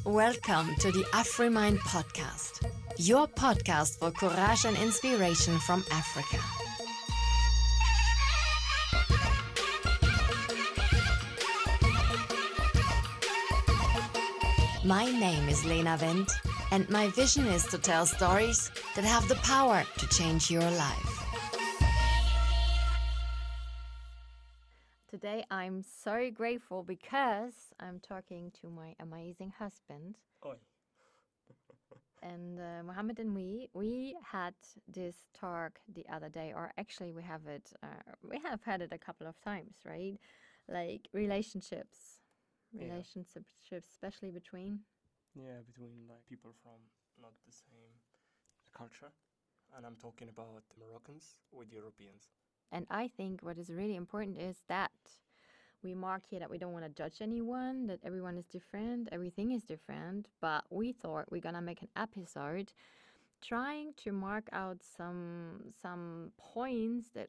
Welcome to the Afrimind podcast, your podcast for courage and inspiration from Africa. My name is Lena, and my vision is to tell stories that have the power to change your life. Today I'm so grateful because I'm talking to my amazing husband. Oi. And Mohammed and we had this talk the other day, or actually we have had it a couple of times, right? Like relationships, especially between Like people from not the same culture, and I'm talking about Moroccans with Europeans. And I think what is really important is that we mark here that we don't want to judge anyone, that everyone is different, everything is different, but we thought we're gonna make an episode trying to mark out some points that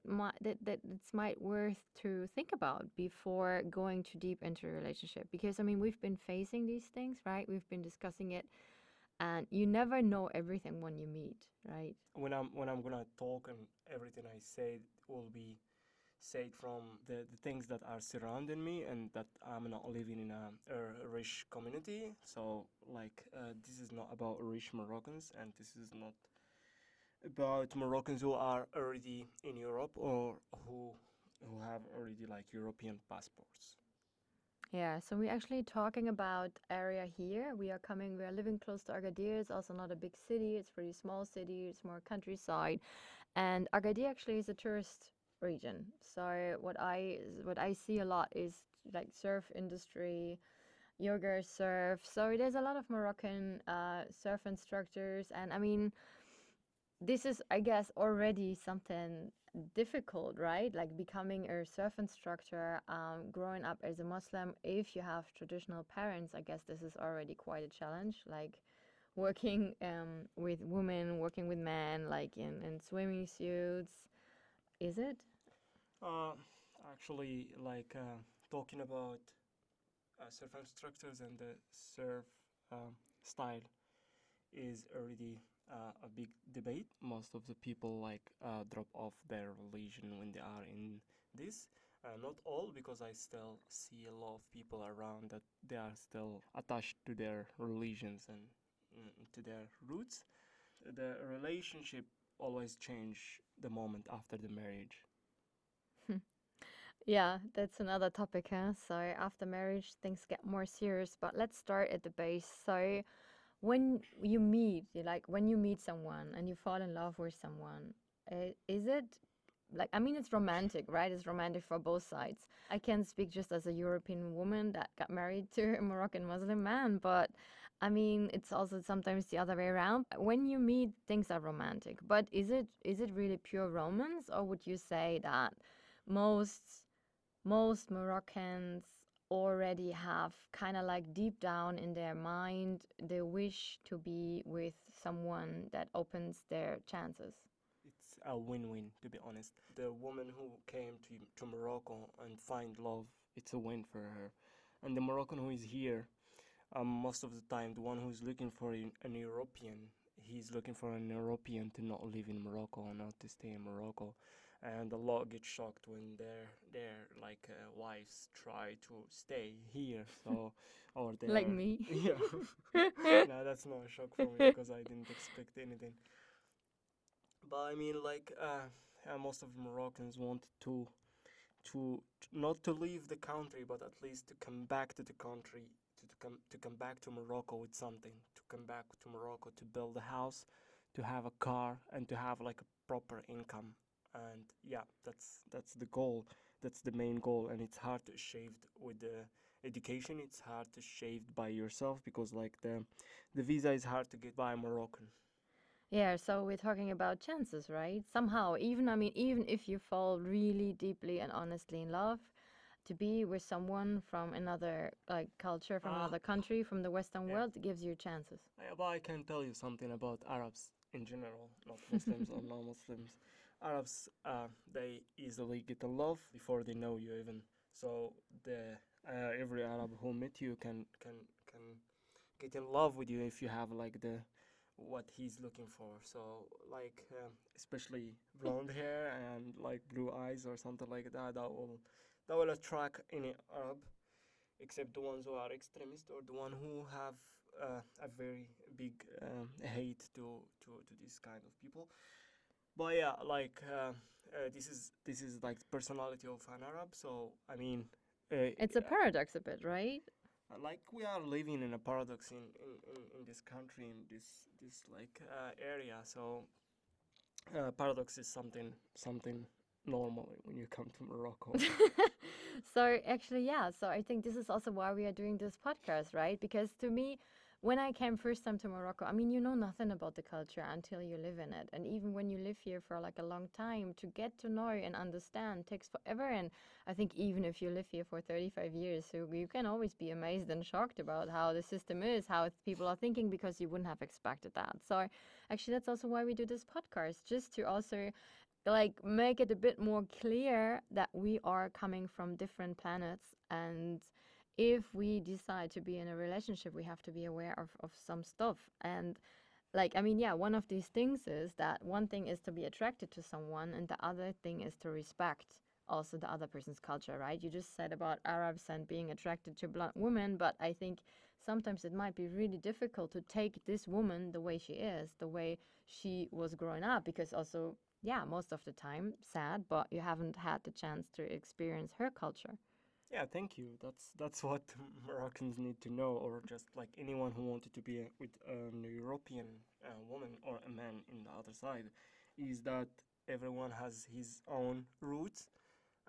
might worth to think about before going too deep into a relationship. Because I mean, we've been facing these things, right? We've been discussing it, and you never know everything when you meet, right? When I'm gonna talk, and everything I say will be said from the things that are surrounding me, and that I'm not living in a rich community. So this is not about rich Moroccans, and this is not about Moroccans who are already in Europe or who have already like European passports. Yeah, so we're actually talking about area here. We are living close to Agadir. It's also not a big city. It's a pretty small city. It's more countryside. And Agadir actually is a tourist region. So what I see a lot is like surf industry, yoga surf. So there's a lot of Moroccan surf instructors. And I mean, this is, I guess, already something difficult, right? Like becoming a surf instructor, growing up as a Muslim. If you have traditional parents, I guess this is already quite a challenge. Like working with women, working with men, like in swimming suits. Is it? Uh, Actually, talking about surf instructors and the surf style is already a big debate. Most of the people drop off their religion when they are in this. Not all, because I still see a lot of people around that they are still attached to their religions and to their roots. The relationship always change the moment after the marriage. Yeah, that's another topic, huh? So after marriage, things get more serious. But let's start at the base. So when you meet, when you meet someone and you fall in love with someone, is it like, I mean, it's romantic, right? It's romantic for both sides. I can speak just as a European woman that got married to a Moroccan Muslim man, but I mean, it's also sometimes the other way around. When you meet, things are romantic, but is it really pure romance, or would you say that most most Moroccans already have kind of like deep down in their mind the wish to be with someone that opens their chances? It's a win-win, to be honest. The woman who came to Morocco and find love, it's a win for her. And the Moroccan who is here, most of the time, the one who's looking for an European, he's looking for an European to not live in Morocco and not to stay in Morocco. And a lot get shocked when their wives try to stay here. So, or they Like are, me. yeah. No, that's not a shock for me because I didn't expect anything. But I mean, most of the Moroccans want to not to leave the country, but at least to come back to the country, to come back to Morocco with something, to come back to Morocco to build a house, to have a car, and to have like a proper income. And yeah, that's the goal. That's the main goal, and it's hard to achieve with the education. It's hard to achieve by yourself because the visa is hard to get by Moroccan. Yeah, so we're talking about chances, right? Somehow, even, I mean, even if you fall really deeply and honestly in love, to be with someone from another like culture, from another country, from the Western Yeah. world, gives you chances. But I can tell you something about Arabs in general, not Muslims or non-Muslims. Arabs, they easily get in love before they know you even. So the every Arab who met you can get in love with you if you have like the what he's looking for. So like especially blonde hair and like blue eyes or something like that. That will attract any Arab, except the ones who are extremist or the one who have a very big hate to this kind of people. But yeah, like this is like personality of an Arab. So I mean, It's a paradox a bit, right? like we are living in a paradox in this country, in this like area. So paradox is something normal when you come to Morocco. So actually, yeah. So I think this is also why we are doing this podcast, right? Because to me, when I came first time to Morocco, I mean, you know nothing about the culture until you live in it. And even when you live here for like a long time, to get to know and understand takes forever. And I think even if you live here for 35 years, so you can always be amazed and shocked about how the system is, how people are thinking, because you wouldn't have expected that. So actually, that's also why we do this podcast, just to also like make it a bit more clear that we are coming from different planets, and if we decide to be in a relationship we have to be aware of some stuff. And like, I mean, yeah, one of these things is that one thing is to be attracted to someone and the other thing is to respect also the other person's culture, right? You just said about Arabs and being attracted to blonde women, but I think sometimes it might be really difficult to take this woman the way she is, the way she was growing up, because also, yeah, most of the time, sad, but you haven't had the chance to experience her culture. Yeah, thank you. That's what Moroccans need to know, or just like anyone who wanted to be with a European woman or a man in the other side, is that everyone has his own roots,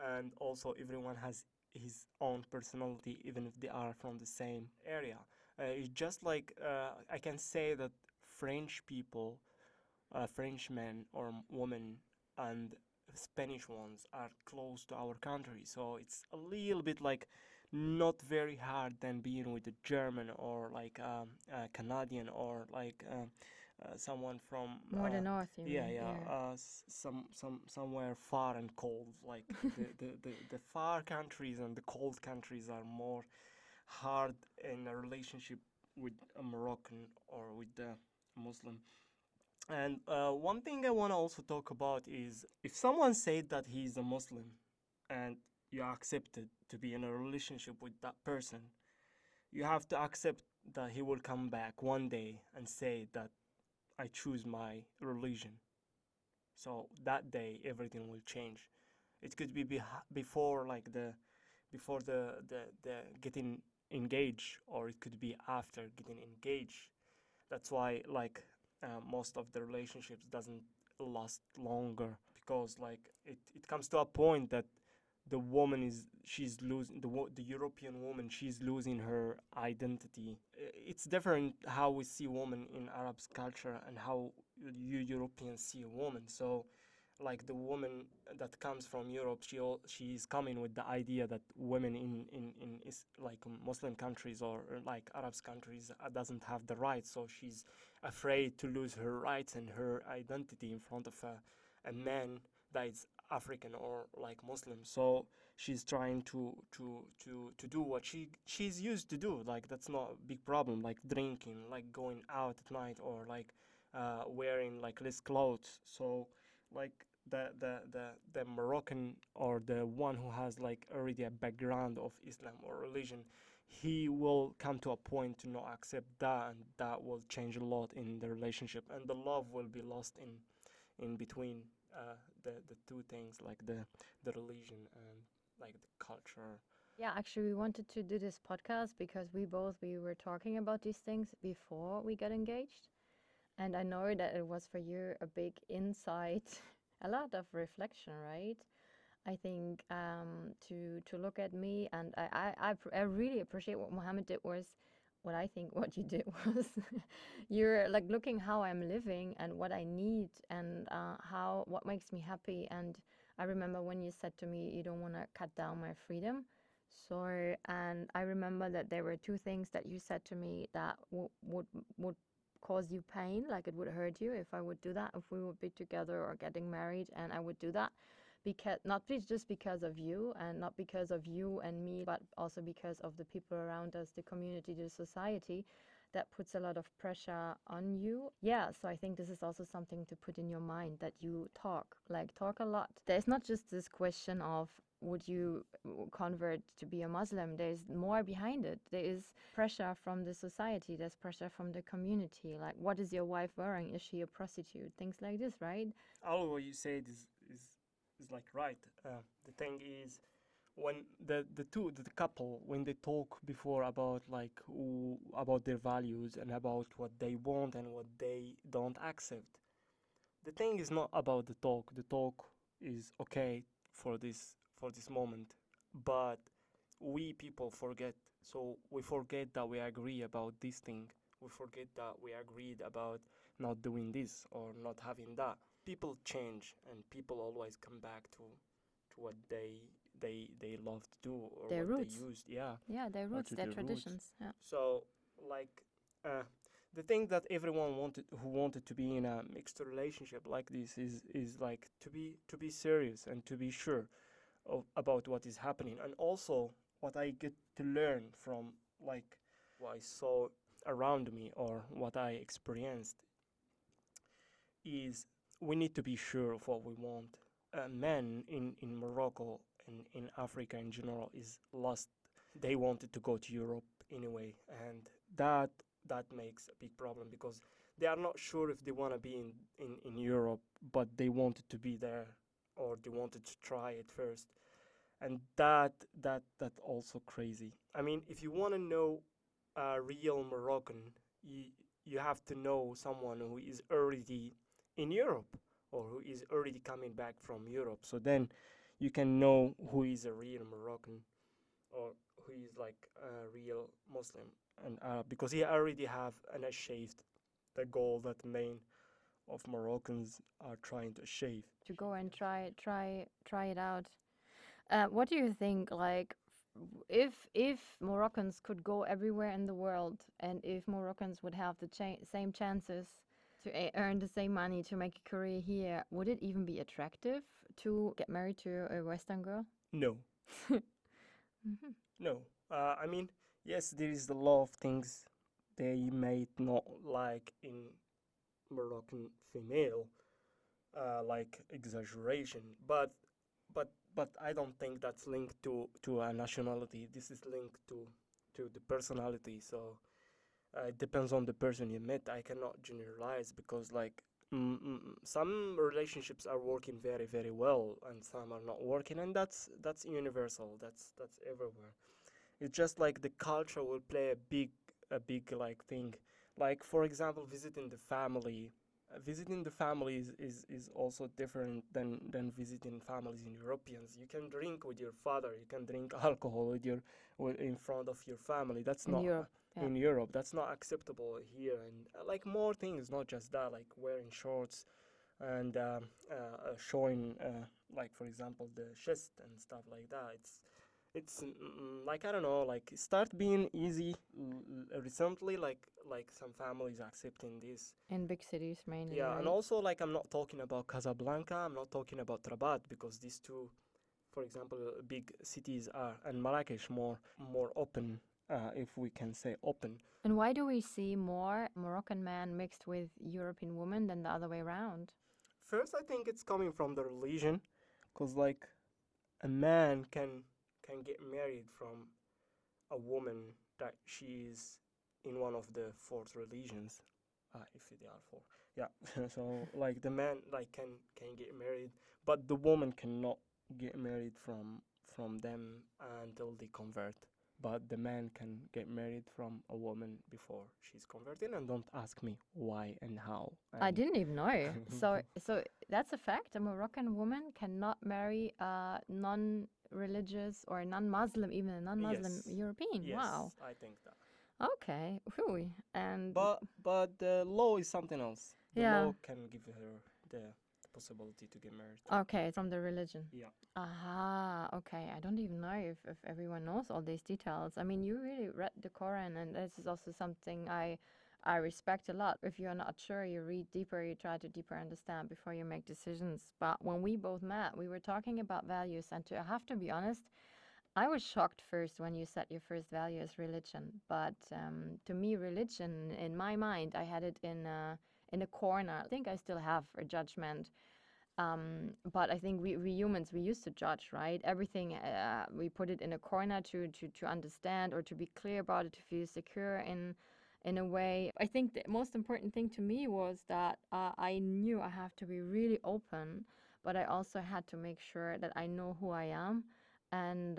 and also everyone has his own personality, even if they are from the same area. It's just like I can say that French people, French men or women, and Spanish ones are close to our country, so it's a little bit like not very hard than being with a German or like a Canadian or like someone from More the north, you yeah, mean? yeah, Yeah. somewhere far and cold. Like the far countries and the cold countries are more hard in a relationship with a Moroccan or with the Muslim. And one thing I want to also talk about is if someone said that he's a Muslim and you accepted to be in a relationship with that person, you have to accept that he will come back one day and say that I choose my religion. So that day everything will change. It could be before like the getting engaged, or it could be after getting engaged. That's why like most of the relationships doesn't last longer, because like it comes to a point that the woman is she's losing the European woman, she's losing her identity. It's different how we see women in Arab's culture and how you Europeans see a woman. So like the woman that comes from Europe, she's coming with the idea that women in is like Muslim countries or like Arab countries doesn't have the rights, so she's afraid to lose her rights and her identity in front of a man that is African or like Muslim. So she's trying to do what she's used to do. Like that's not a big problem. Like drinking, like going out at night, or like wearing like less clothes. So like the Moroccan or the one who has like already a background of Islam or religion, he will come to a point to not accept that, and that will change a lot in the relationship, and the love will be lost in between the two things, like the religion and like the culture. Yeah, actually, we wanted to do this podcast because we were talking about these things before we got engaged. And I know that it was for you a big insight, a lot of reflection, right? I think to look at me, and I really appreciate what Mohammed did was what I think what you did was you're like looking how I'm living and what I need, and how what makes me happy. And I remember when you said to me you don't want to cut down my freedom. So, and I remember that there were two things that you said to me that would cause you pain, like it would hurt you if I would do that, if we would be together or getting married, and I would do that because just because of you, and not because of you and me, but also because of the people around us, the community, the society. that puts a lot of pressure on you. Yeah, so I think this is also something to put in your mind, that you talk a lot. There's not just this question of would you convert to be a Muslim. There's more behind it. There is pressure from the society, there's pressure from the community. Like, what is your wife wearing? Is she a prostitute? Things like this, right? All what you said is like right. The thing is, when the couple, when they talk before about like about their values and about what they want and what they don't accept, the thing is not about the talk. The talk is okay for this moment, but we people forget. So we forget that we agree about this thing. We forget that we agreed about not doing this or not having that. People change, and people always come back to what they love to do or Their what they roots. used. Yeah, Yeah, their or roots, to their their roots. traditions. Yeah. So like the thing that everyone wanted to be in a mixed relationship like this is like to be serious and to be sure about what is happening, and also what I get to learn from like what I saw around me or what I experienced is we need to be sure of what we want. Men in Morocco and in Africa in general is lost. They wanted to go to Europe anyway, and that that makes a big problem because they are not sure if they want to be in Europe, but they wanted to be there or they wanted to try it first, and that also crazy. I mean, if you want to know a real Moroccan, you you have to know someone who is already in Europe or who is already coming back from Europe. So then you can know who is a real Moroccan or who is like a real Muslim and Arab because he already have an achieved the goal that main of Moroccans are trying to achieve. To go and try it out. What do you think? Like, if Moroccans could go everywhere in the world, and if Moroccans would have the same chances to earn the same money to make a career here, would it even be attractive to get married to a Western girl? No, Mhm. no. I mean, yes, there is a lot of things they might not like in Moroccan female, like exaggeration, but I don't think that's linked to a nationality. This is linked to the personality. So it depends on the person you met. I cannot generalize because like some relationships are working very very well and some are not working, and that's universal. That's everywhere. It's just like the culture will play a big like thing. Like for example, visiting the family. Visiting the family is also different than visiting families in Europeans. You can drink with your father. You can drink alcohol in front of your family. That's In not Europe, yeah. in Europe. That's not acceptable here. And like more things, not just that, like wearing shorts and showing like for example the chest and stuff like that. Like I don't know, like start being easy recently, like some families accepting this. In big cities mainly, Yeah, and right? also like I'm not talking about Casablanca, I'm not talking about Rabat because these two, for example, big cities are, and Marrakesh more open, if we can say open. And why do we see more Moroccan men mixed with European women than the other way around? First, I think it's coming from the religion, cause like a man can get married from a woman that she is in one of the fourth religions, if they are four. Yeah, so like the man like can get married, but the woman cannot get married from them until they convert. But the man can get married from a woman before she's converted, and don't ask me why and how. I And didn't even know. So that's a fact. A Moroccan woman cannot marry a non-religious or a non-Muslim, even a non-Muslim yes, European. Wow. yes, I think that. Okay. Whew. And But the law is something else. The yeah. law can give her the possibility to get married. Okay, from the religion. Yeah. Aha, okay. I don't even know if everyone knows all these details. I mean, you really read the Quran, and this is also something I respect a lot. If you're not sure, you read deeper, you try to deeper understand before you make decisions. But when we both met, we were talking about values, and I have to be honest, I was shocked first when you said your first value is religion, but to me, religion, in my mind, I had it in a corner. I think I still have a judgment, but I think we humans, we used to judge, right? Everything, we put it in a corner to understand or to be clear about it, to feel secure in a way. I think the most important thing to me was that I knew I have to be really open, but I also had to make sure that I know who I am, and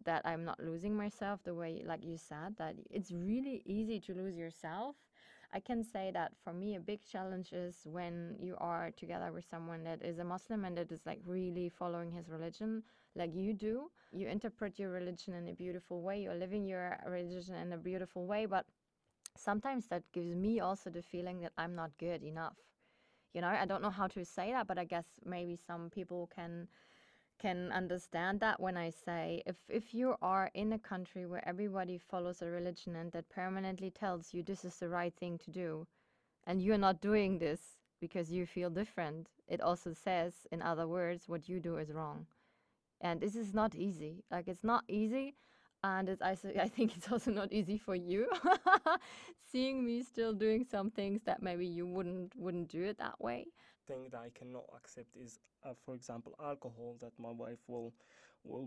that I'm not losing myself the way, like you said, that it's really easy to lose yourself. I can say that for me, a big challenge is when you are together with someone that is a Muslim and that is like really following his religion, like you do. You interpret your religion in a beautiful way, you're living your religion in a beautiful way, but sometimes that gives me also the feeling that I'm not good enough. You know, I don't know how to say that, but I guess maybe some people can understand that when I say, if you are in a country where everybody follows a religion and that permanently tells you this is the right thing to do, and you're not doing this because you feel different, it also says, in other words, what you do is wrong. And this is not easy. Like, it's not easy. And I think it's also not easy for you seeing me still doing some things that maybe you wouldn't do it that way. Thing that I cannot accept is, for example, alcohol. That my wife will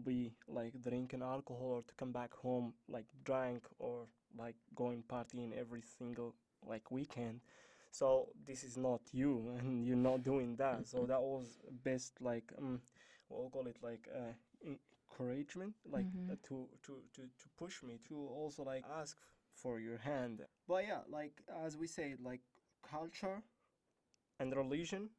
be like drinking alcohol or to come back home like drunk or like going partying every single like weekend. So this is not you, and you're not doing that. So that was best like we'll call it like encouragement, like Mm-hmm. to push me to also like ask for your hand. But yeah, like as we say, like culture and religion,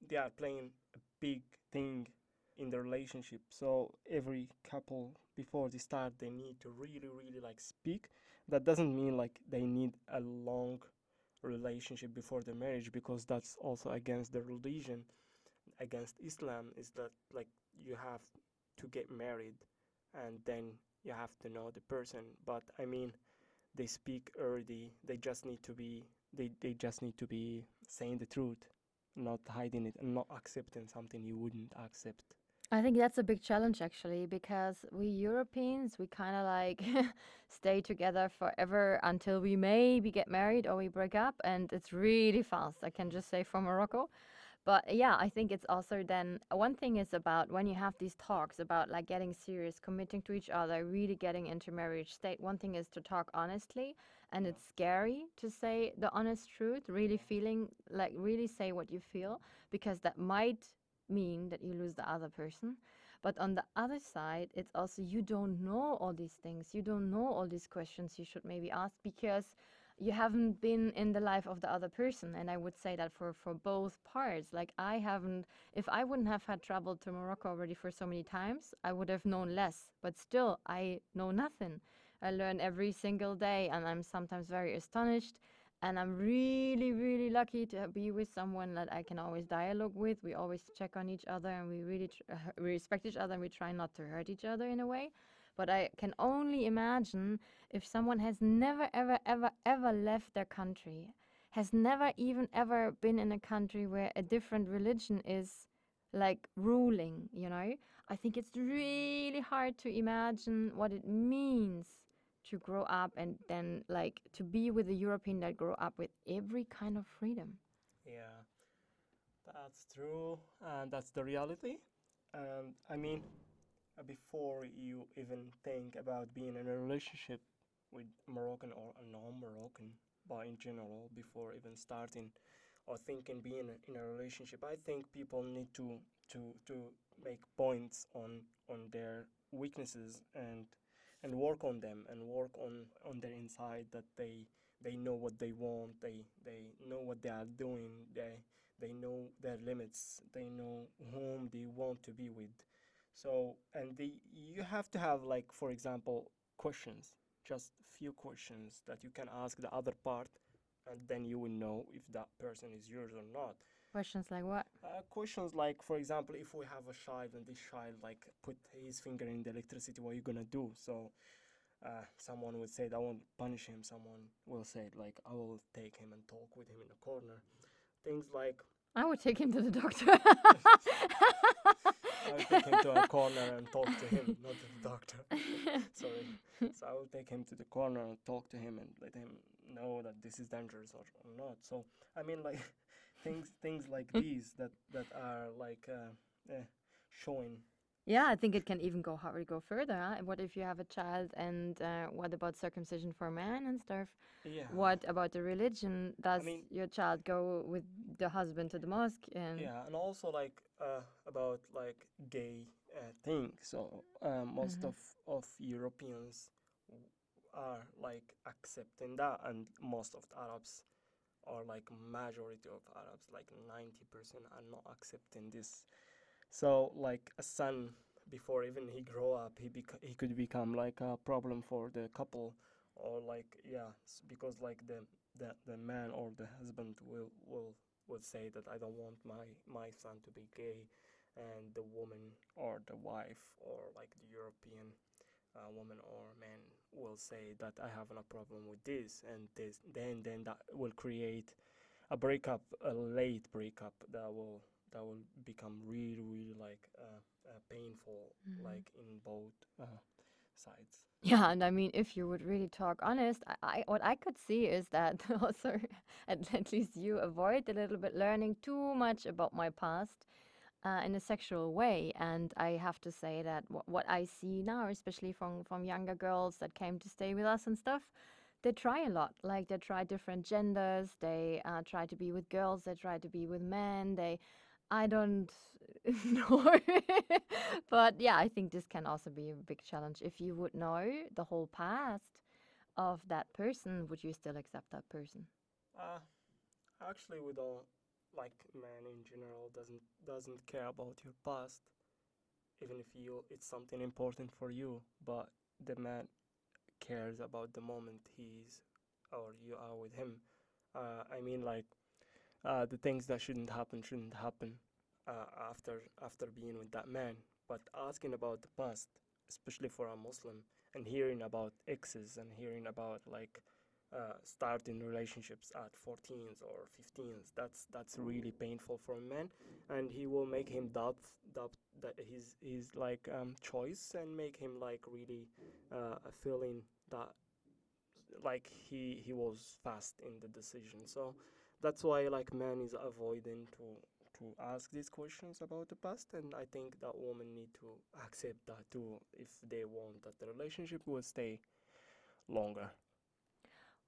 they are playing a big thing in the relationship. So every couple before they start, they need to really like speak. That doesn't mean like they need a long relationship before the marriage, because that's also against the religion, against Islam, is that like you have to get married and then you have to know the person. But I mean, they speak early. They just need to be saying the truth, not hiding it and not accepting something you wouldn't accept. I think that's a big challenge actually, because we Europeans, we kind of like stay together forever until we maybe get married or we break up, and it's really fast. I can just say from Morocco. But yeah, I think it's also then one thing is about when you have these talks about like getting serious, committing to each other, really getting into marriage state. One thing is to talk honestly, and Yeah. it's scary to say the honest truth, really feeling like really say what you feel, because that might mean that you lose the other person. But on the other side, it's also you don't know all these things. You don't know all these questions you should maybe ask because you haven't been in the life of the other person. And I would say that for both parts, like I haven't, if I wouldn't have had traveled to Morocco already for so many times, I would have known less, but still I know nothing. I learn every single day, and I'm sometimes very astonished, and I'm really lucky to be with someone that I can always dialogue with. We always check on each other, and we really we respect each other, and we try not to hurt each other in a way. But I can only imagine if someone has never, ever left their country, has never even ever been in a country where a different religion is like ruling, you know, I think it's really hard to imagine what it means to grow up and then like to be with a European that grew up with every kind of freedom. Yeah, that's true, and that's the reality. And I mean, before you even think about being in a relationship with Moroccan or a non-Moroccan, but in general, before even starting or thinking being in a relationship, I think people need to make points on their weaknesses and work on them and work on their inside, that they know what they want, they know what they are doing, they know their limits, they know whom they want to be with. So, and you have to have, like, for example, questions, just few questions that you can ask the other part, and then you will know if that person is yours or not. Questions like what? Questions like, for example, if we have a child and this child like put his finger in the electricity, what are you gonna do? So someone would say, I won't punish him. Someone will say like, I will take him and talk with him in a corner. Things like, I would take him to the doctor. I will take him to a corner and talk to him, not to the doctor. Sorry. So I will take him to the corner and talk to him and let him know that this is dangerous or not. So I mean, like things like these that are like showing. Yeah, I think it can even go further. Huh? What if you have a child, and what about circumcision for men and stuff? Yeah. What about the religion? I Does mean, your child go with the husband to the mosque? And yeah, and also like about like gay thing. So most Mhm. of Europeans are like accepting that, and most of the Arabs, or like majority of Arabs, like 90% are not accepting this. So like a son, before even he grow up, he could become like a problem for the couple, or like yeah, because like the man or the husband will say that I don't want my son to be gay, and the woman or the wife or like the European woman or man will say that I have no problem with this, and this then that will create a breakup, a late breakup that will become really like painful, Mhm. like in both sides. Yeah, and I mean, if you would really talk honest, I what I could see is that also, at least you avoid a little bit learning too much about my past in a sexual way. And I have to say that what I see now, especially from younger girls that came to stay with us and stuff, they try a lot. Like they try different genders. They try to be with girls. They try to be with men. I don't know. But yeah, I think this can also be a big challenge. If you would know the whole past of that person, would you still accept that person? Uh, Actually, we don't like man in general doesn't care about your past, even if you it's something important for you. But the man cares about the moment he's or you are with him. I mean, like the things that shouldn't happen after being with that man. But asking about the past, especially for a Muslim, and hearing about exes and hearing about like starting relationships at 14s or 15s, that's really painful for a man, and he will make him doubt that his like choice, and make him like really feeling that like he was fast in the decision. So that's why like man is avoiding to ask these questions about the past, and I think that women need to accept that too if they want that the relationship will stay longer.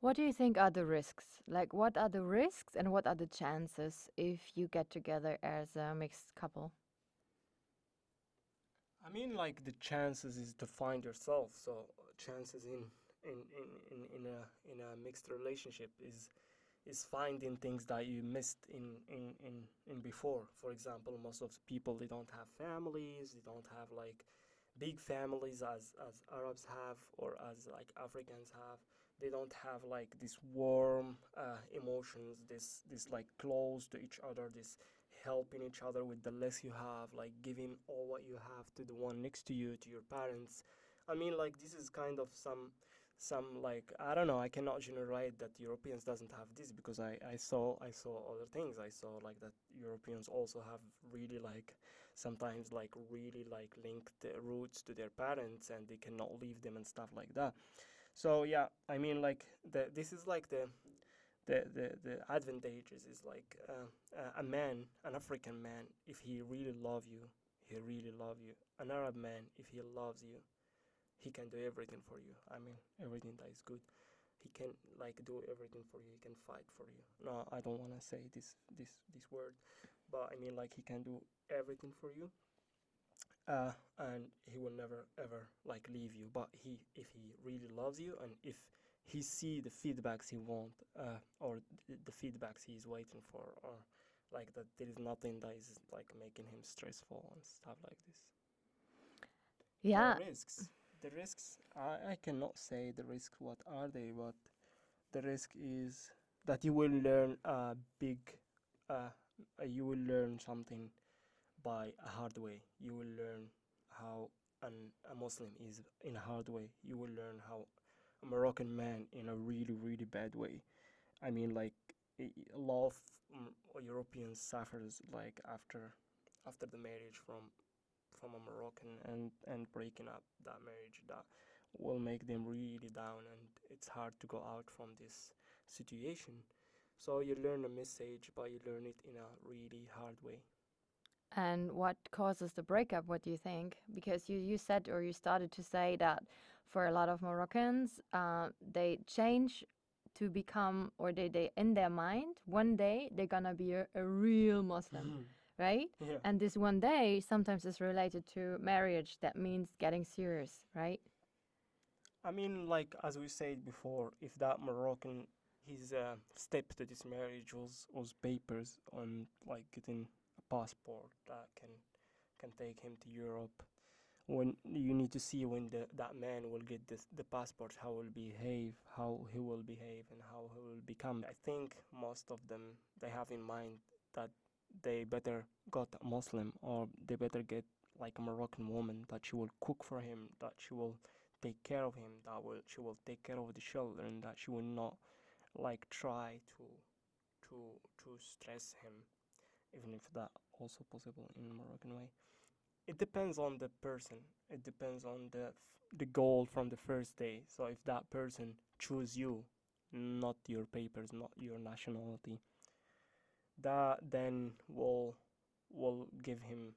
What do you think are the risks? Like, what are the risks and what are the chances if you get together as a mixed couple? I mean, like the chances is to find yourself. So chances in a mixed relationship is finding things that you missed in before. For example, most of the people, they don't have families, they don't have like big families as Arabs have, or as like Africans have. They don't have like this warm emotions, this like close to each other, this helping each other with the less you have, like giving all what you have to the one next to you, to your parents. I mean, like this is kind of some like I don't know. I cannot generalize that Europeans doesn't have this, because I saw other things. I saw like that Europeans also have really like sometimes like really like linked roots to their parents, and they cannot leave them and stuff like that. So yeah, I mean like this is like the advantages is like a man, an African man, if he really love you, he really love you. An Arab man, if he loves you, he can do everything for you. I mean, everything that is good. He can like do everything for you. He can fight for you. No, I don't want to say this word, but I mean like he can do everything for you. And he will never ever like leave you. But if he really loves you, and if he see the feedbacks he want, or the feedbacks he's waiting for, or like that there is nothing that is like making him stressful and stuff like this. The Yeah. risks. The risks, I cannot say the risks what are they, but the risk is that you will learn a big, uh, you will learn something by a hard way. You will learn how a Muslim is in a hard way. You will learn how a Moroccan man in a really bad way. I mean, like a lot of Europeans suffers like after the marriage from a Moroccan and breaking up that marriage, that will make them really down, and it's hard to go out from this situation. So you learn a message, but you learn it in a really hard way. And what causes the breakup? What do you think? Because you said, or you started to say that for a lot of Moroccans, they change to become, or they in their mind, one day they're gonna be a real Muslim, right? Yeah. And this one day sometimes is related to marriage. That means getting serious, right? I mean, like as we said before, if that Moroccan, his step to this marriage was papers on like getting a passport that can take him to Europe. When you need to see when that man will get the passport, how will behave, how he will behave, and how he will become. I think most of them, they have in mind that they better got a Muslim, or they better get like a Moroccan woman that she will cook for him, that she will take care of him, that will she will take care of the children, that she will not like try to to stress him, even if that also possible in Moroccan way. It depends on the person. It depends on the goal from the first day. So if that person choose you, not your papers, not your nationality, that then will give him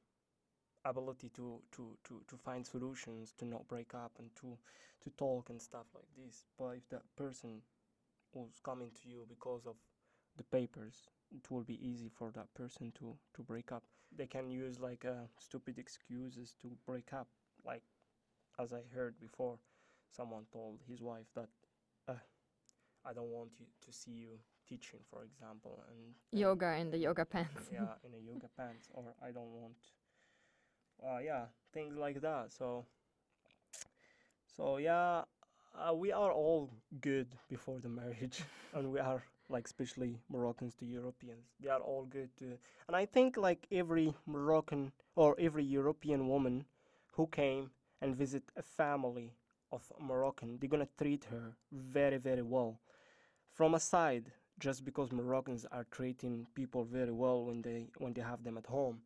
ability to find solutions, to not break up, and to talk and stuff like this. But if that person was coming to you because of the papers, it will be easy for that person to break up. They can use like stupid excuses to break up. Like as I heard before, someone told his wife that uh, I don't want you to see you teaching, for example, and Yoga in the yoga pants. yeah, in a yoga pants, or I don't want, yeah, things like that. So yeah, we are all good before the marriage, and we are like especially Moroccans to Europeans. They are all good too, and I think like every Moroccan or every European woman who came and visit a family of Moroccan, they're gonna treat her very very well. From a side, just because Moroccans are treating people very well when they have them at home,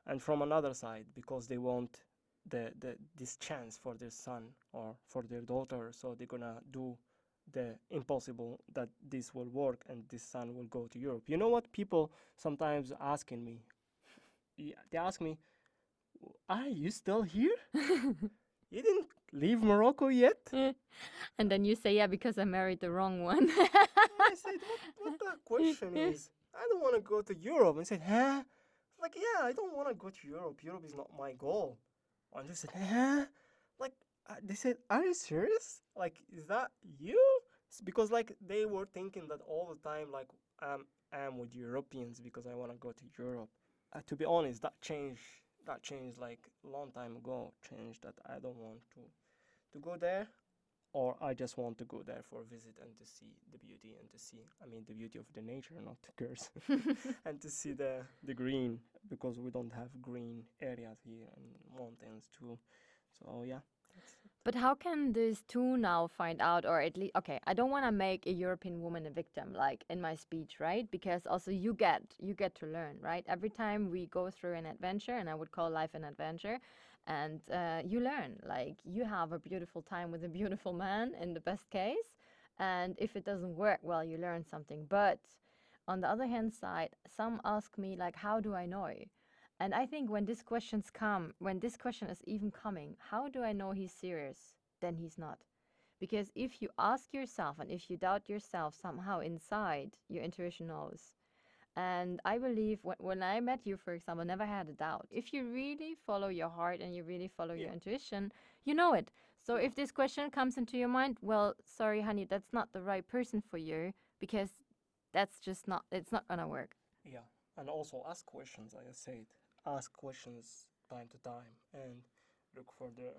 and from another side because they want the this chance for their son or for their daughter, so they're gonna do the impossible that this will work and this son will go to Europe. You know what people sometimes asking me? They ask me, "Are you still here? You didn't leave Morocco yet?" And then you say, yeah, because I married the wrong one. I said, "What that question is? I don't want to go to Europe." And I said, "Huh?" Like, yeah, I don't want to go to Europe. Europe is not my goal. And they said, huh? Like, they said, are you serious? Like, is that you? Because, like, they were thinking that all the time, like, I'm with Europeans because I want to go to Europe. To be honest, that changed, like, a long time ago. Changed that I don't want to go there, or I just want to go there for a visit and to see the beauty and to see, I mean, the beauty of the nature, not the curse, and to see the green, because we don't have green areas here and mountains too. So yeah, But how can these two now find out, or at least, okay, I don't want to make a European woman a victim, like in my speech, right? Because also you get to learn, right? Every time we go through an adventure, and I would call life an adventure, and you learn, like you have a beautiful time with a beautiful man in the best case, and if it doesn't work, well, you learn something. But on the other hand side, some ask me like, how do I know? And I think when these questions come, when this question is even coming, how do I know he's serious? Then he's not. Because if you ask yourself and if you doubt yourself somehow inside, your intuition knows. And I believe when I met you, for example, never had a doubt. If you really follow your heart and you really follow your yeah, intuition, you know it. So yeah, if this question comes into your mind, well, sorry, honey, that's not the right person for you because that's just not, it's not gonna work. yeah. And also ask questions, like I said. Ask questions time to time and look for the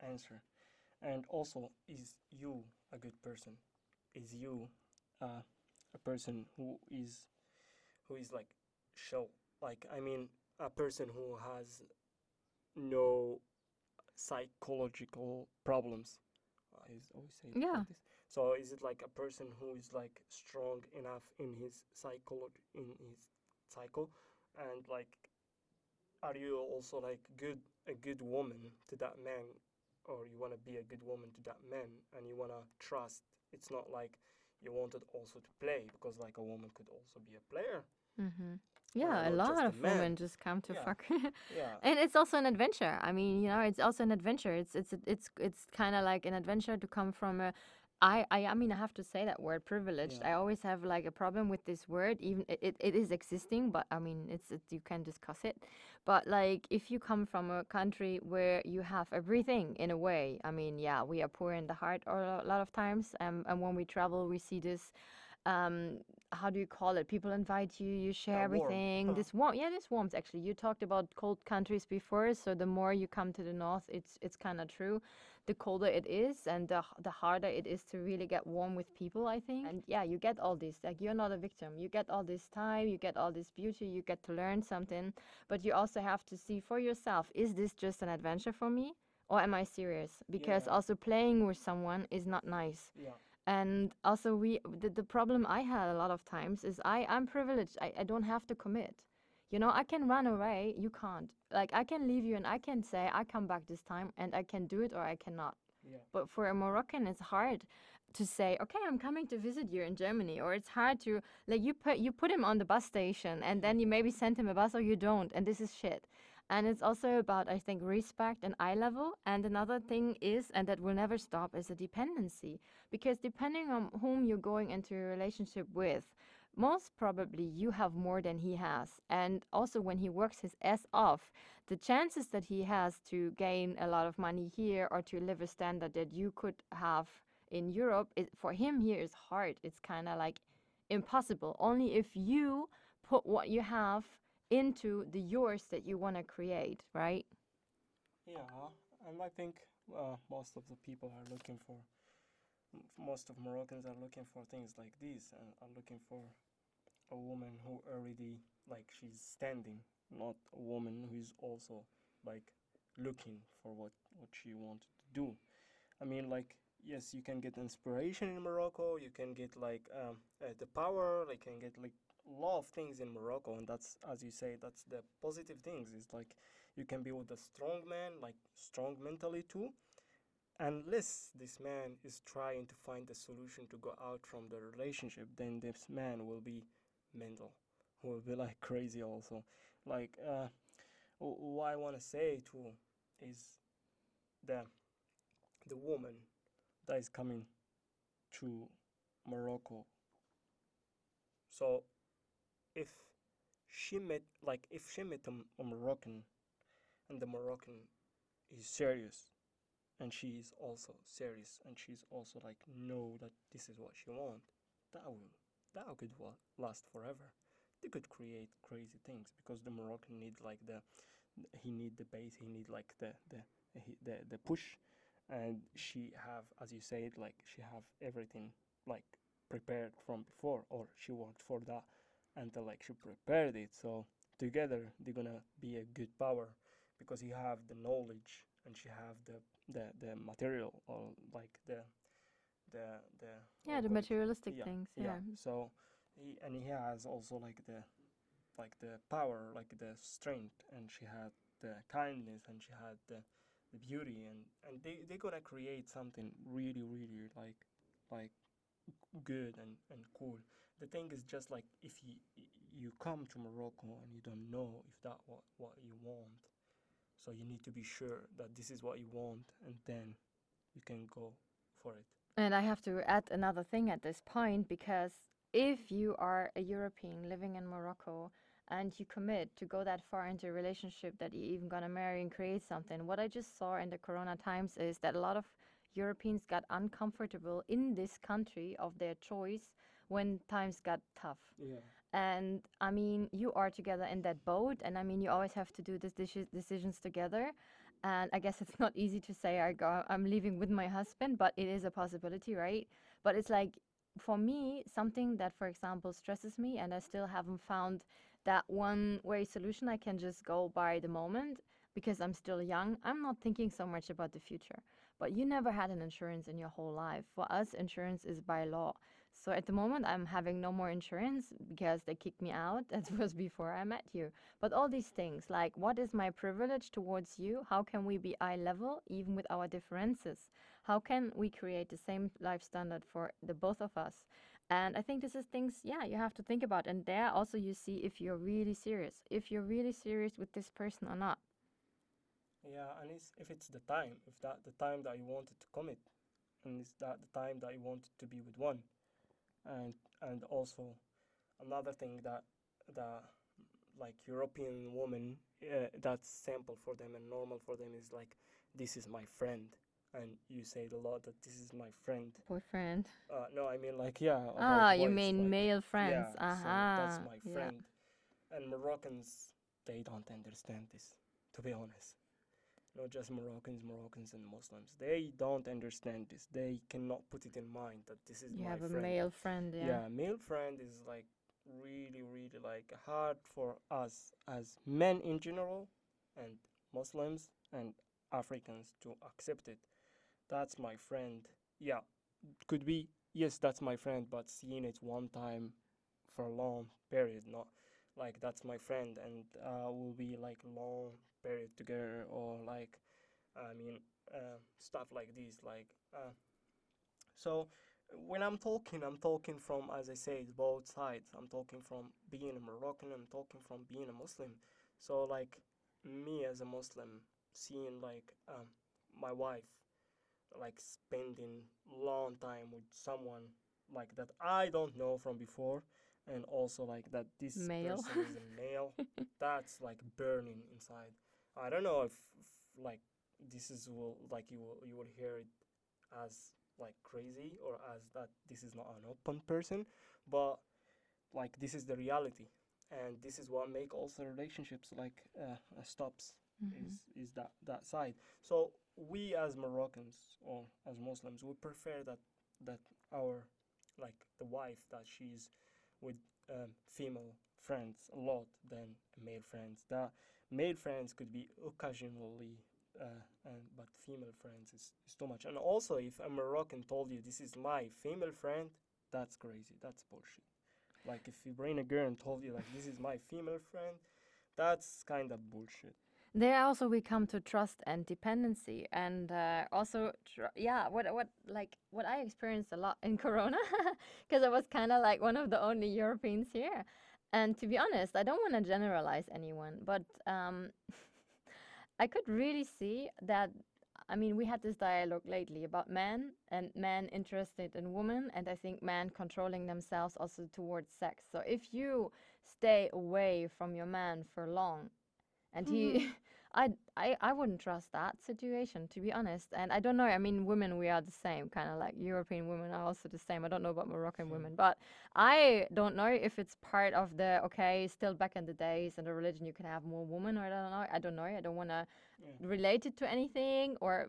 answer. And also, is you a good person? Is you a person who is like show, like, I mean, a person who has no psychological problems? I always say it Yeah. like this. So is it like a person who is like strong enough in his psychology, in his cycle, and like are you also like a good woman to that man, or you want to be a good woman to that man, and you want to trust? It's not like you wanted also to play, because like a woman could also be a player, Mm-hmm. Yeah, a not lot just a of man. women just come to Yeah, fuck, yeah, and it's also an adventure. I mean, it's also an adventure. It's kind of like an adventure to come from a. I mean, I have to say that word privileged. yeah, I always have like a problem with this word. Even it is existing, but I mean, you can discuss it. But like, if you come from a country where you have everything in a way, I mean, yeah, we are poor in the heart or a lot of times. And when we travel, we see this um how do you call it, people invite you, you share yeah, warm. everything, this warm, yeah, this warms. Actually, you talked about cold countries before, so the more you come to the north, it's kind of true, the colder it is, and the harder it is to really get warm with people, I think. And yeah, you get all this, like, you're not a victim, you get all this time, you get all this beauty, you get to learn something, but you also have to see for yourself, is this just an adventure for me, or am I serious? Because Yeah, also playing with someone is not nice. yeah, And also the problem I had a lot of times is I'm privileged. I don't have to commit. I can run away, you can't. Like, I can leave you and I can say I come back this time and I can do it or I cannot. yeah, But for a Moroccan, it's hard to say, okay, I'm coming to visit you in Germany, or it's hard to, like, you put him on the bus station and then you maybe send him a bus or you don't, and this is shit. And it's also about, I think, respect and eye level. And another thing is, and that will never stop, is a dependency. Because depending on whom you're going into a relationship with, most probably you have more than he has. And also, when he works his ass off, the chances that he has to gain a lot of money here or to live a standard that you could have in Europe, for him here is hard. It's kind of like impossible. Only if you put what you have into the yours that you want to create, right? yeah. And I think most of the people are looking for, most of Moroccans are looking for things like this, and are looking for a woman who already, like, she's standing, not a woman who is also like looking for what she wanted to do. I mean, like, yes, you can get inspiration in Morocco, you can get like the power, like, you can get like a lot of things in Morocco, and that's, as you say, that's the positive things. Is like you can be with a strong man, like strong mentally too. Unless this man is trying to find a solution to go out from the relationship, then this man will be mental, will be like crazy also. Like, what I want to say too is the the woman that is coming to Morocco. So if if she met a Moroccan, and the Moroccan is serious, and she is also serious, and she's also like know that this is what she want, that will that could last forever. They could create crazy things, because the Moroccan need like he need the base, he need like the push, and she have, as you said, like she have everything like prepared from before, or she worked for that until like she prepared it. So together they're gonna be a good power, because you have the knowledge and she have the material, or like the what Yeah, we the call it. materialistic Yeah, things, yeah. yeah. So he has also like the power, like the strength, and she had the kindness, and she had the beauty, and they're gonna create something really really like good and cool. The thing is just like, if you come to Morocco and you don't know if that what you want, so you need to be sure that this is what you want, and then you can go for it. And I have to add another thing at this point, because if you are a European living in Morocco and you commit to go that far into a relationship that you're even gonna marry and create something, what I just saw in the Corona times is that a lot of Europeans got uncomfortable in this country of their choice when times got tough. Yeah, And I mean, you are together in that boat, and I mean, you always have to do these decisions together. And I guess it's not easy to say I'm leaving with my husband, but it is a possibility, right? But it's like, for me, something that, for example, stresses me, and I still haven't found that one way solution. I can just go by the moment because I'm still young. I'm not thinking so much about the future. but you never had an insurance in your whole life. For us, insurance is by law. So at the moment, I'm having no more insurance because they kicked me out. That was before I met you. But all these things, like what is my privilege towards you? How can we be eye level even with our differences? How can we create the same life standard for the both of us? And I think this is things, yeah, you have to think about. And there also you see if you're really serious, if you're really serious with this person or not. Yeah, and if it's the time, if that the time that you wanted to commit, and is that the time that you wanted to be with one, and also another thing that the like European woman, that's simple for them and normal for them is like, this is my friend, and you say it a lot that this is my friend. Boyfriend. No, I mean like, yeah, Ah, about you boys, mean like, male yeah, friends. so that's Aha. my Yeah. friend. And Moroccans, they don't understand this, to be honest. Not just Moroccans and Muslims. They don't understand this. They cannot put it in mind that this is You my have a friend. male friend, yeah. Yeah, male friend is like really, really like hard for us as men in general, and Muslims and Africans to accept it. That's my friend. Yeah, could be, yes, that's my friend, but seeing it one time for a long period, not like that's my friend and we'll be like long period together, or like, I mean, stuff like this, like, so when I'm talking from, as I said, both sides. I'm talking from being a Moroccan, I'm talking from being a Muslim. So like, me as a Muslim, seeing like, my wife like spending long time with someone like that I don't know from before, and also like that this Male. person is a male, that's like burning inside. I don't know if like this is will like you will hear it as like crazy, or as that this is not an open person, but like this is the reality, and this is what make also relationships like, stops, Hmm. is that side. So we as Moroccans or as Muslims, we prefer that our, like the wife, that she's with, female friends a lot than male friends. That male friends could be occasionally, but female friends is too much. And also, if a Moroccan told you this is my female friend, that's crazy, that's bullshit. Like if you bring a girl and told you like this is my female friend, that's kind of bullshit. There also we come to trust and dependency, and also, yeah, what I experienced a lot in Corona, because I was kind of like one of the only Europeans here. And to be honest, I don't want to generalize anyone, but I could really see that. I mean, we had this dialogue lately about men and men interested in women, and I think men controlling themselves also towards sex. So if you stay away from your man for long, and he I wouldn't trust that situation, to be honest. And I don't know, I mean, women, we are the same, kind of like European women are also the same. I don't know about Moroccan women, but I don't know if it's part of the, okay, still back in the days and the religion you can have more women, or I don't know, I don't want to Yeah. relate it to anything, or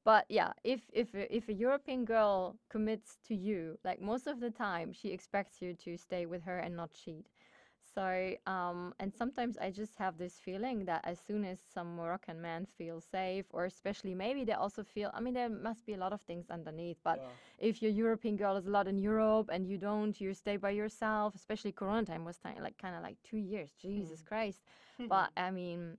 but yeah, if a European girl commits to you, like most of the time she expects you to stay with her and not cheat. So, and sometimes I just have this feeling that as soon as some Moroccan man feels safe, or especially maybe they also feel, I mean, there must be a lot of things underneath, but Yeah. if your European girl is a lot in Europe and you don't, you stay by yourself, especially Corona time was like kind of like 2 years, Jesus Christ. But I mean,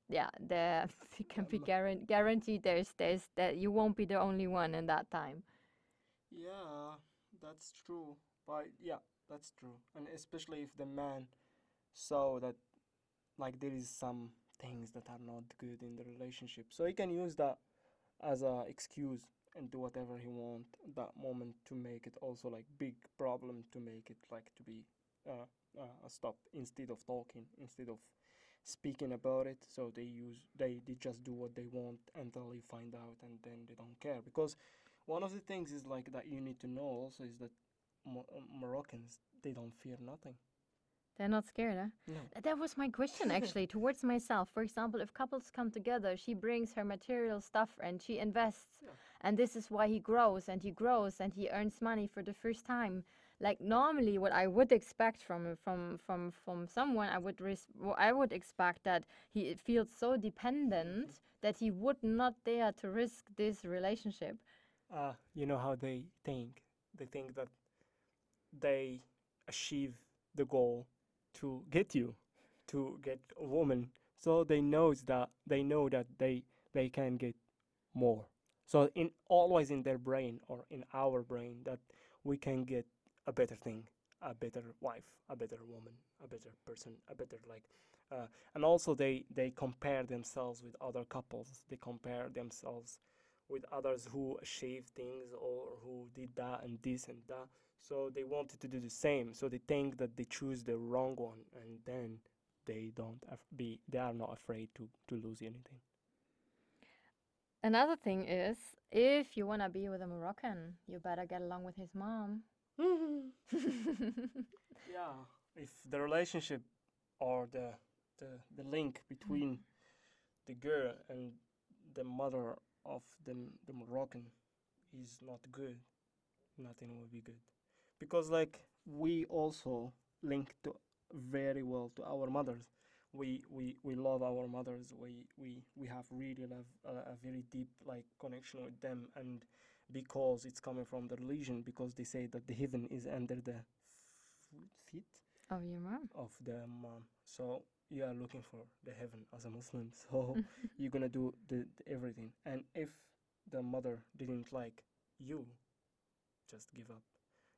yeah, there it can be guaranteed there's that you won't be the only one in that time. Yeah, that's true. But yeah, that's true. And especially if the man saw that like there is some things that are not good in the relationship, so he can use that as a excuse and do whatever he want at that moment to make it also like big problem, to make it like to be, a stop, instead of talking, instead of speaking about it. So they just do what they want until you find out, and then they don't care. Because one of the things is like that you need to know also is that Moroccans, they don't fear nothing. They're not scared, huh? No. That was my question actually towards myself. For example, if couples come together, she brings her material stuff and she invests, Yeah. and this is why he grows and he grows and he earns money for the first time. Like normally, what I would expect from someone, I would expect that he feels so dependent that he would not dare to risk this relationship. You know how they think? They think that they achieve the goal to get you, to get a woman. So they know that they can get more. So in always in their brain or in our brain that we can get a better thing, a better wife, a better woman, a better person, a better like and also they compare themselves with other couples. They compare themselves with others who achieved things or who did that and this and that. So they wanted to do the same. So they think that they choose the wrong one, and then they are not afraid to lose anything. Another thing is, if you want to be with a Moroccan, you better get along with his mom. Yeah, if the relationship or the link between the girl and the mother of the Moroccan is not good, nothing will be good. Because like we also link to very well to our mothers. We love our mothers. We have really love a very deep like connection with them, and because it's coming from the religion, because they say that the heaven is under the feet Of your mom. of the mom. So you are looking for the heaven as a Muslim. So you're gonna do the everything. And if the mother didn't like you, just give up.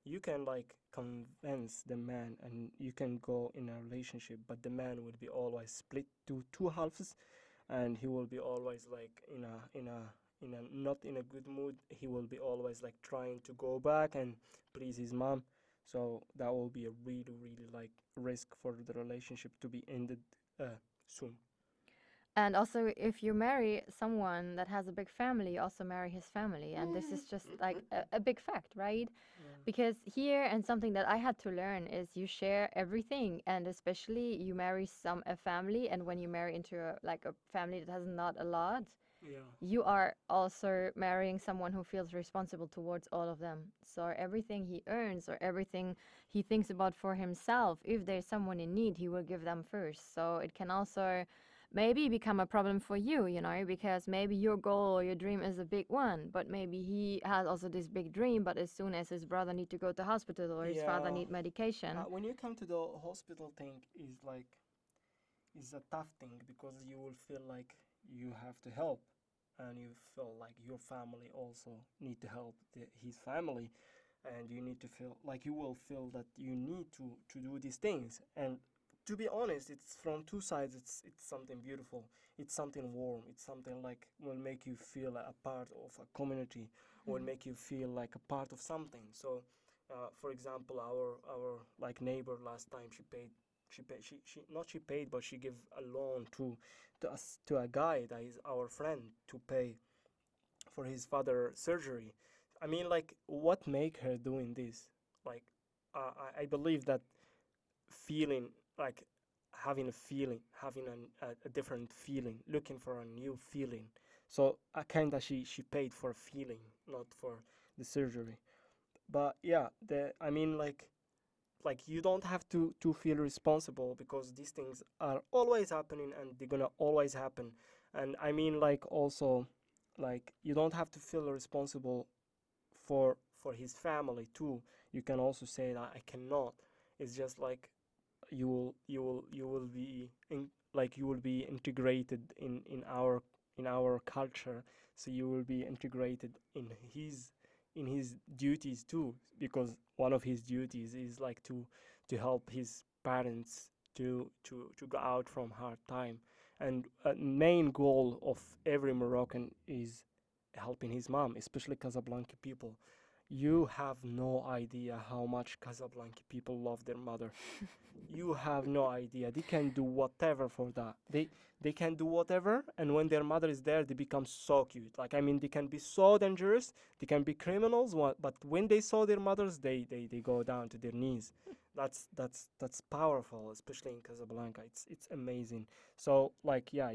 You can like convince the man and you can go in a relationship, but the man will be always split to two halves, and he will be always like in a not in a good mood. He will be always like trying to go back and please his mom. So that will be a really like risk for the relationship to be ended soon. And also, if you marry someone that has a big family, also marry his family. And this is just like a big fact, right? Because here, and something that I had to learn is you share everything, and especially you marry a family, and when you marry into a family that has not a lot, Yeah. you are also marrying someone who feels responsible towards all of them. So everything he earns or everything he thinks about for himself, if there's someone in need, he will give them first. So it can also maybe become a problem for you, because maybe your goal or your dream is a big one, but maybe he has also this big dream, but as soon as his brother need to go to hospital or his father Yeah. need medication. When you come to the hospital thing is a tough thing because you will feel like you have to help, and you feel like your family also need to help his family, and you need to feel like you will feel that you need to do these things. And to be honest, it's from two sides. It's something beautiful, it's something warm, it's something like will make you feel a part of a community, will make you feel like a part of something. So for example, our like neighbor last time she not she paid, but she gave a loan to us, to a guy that is our friend, to pay for his father surgery. I mean, like, what make her doing this? Like, I believe that feeling, like, having a feeling, having a different feeling, looking for a new feeling. So I kind of she paid for a feeling, not for the surgery. But yeah, the I mean, like you don't have to feel responsible because these things are always happening and they're gonna always happen. And I mean, like, also, like, you don't have to feel responsible for his family too. You can also say that I cannot. It's just like you will be like you will be integrated in our culture, so you will be integrated in his duties too, because one of his duties is like to help his parents to go out from hard time. And a main goal of every Moroccan is helping his mom, especially Casablanca people. You have no idea how much Casablanca people love their mother. You have no idea. They can do whatever for that. They can do whatever, and when their mother is there, they become so cute. Like I mean, they can be so dangerous. They can be criminals. But when they saw their mothers, they go down to their knees. That's powerful, especially in Casablanca. It's amazing. So like yeah,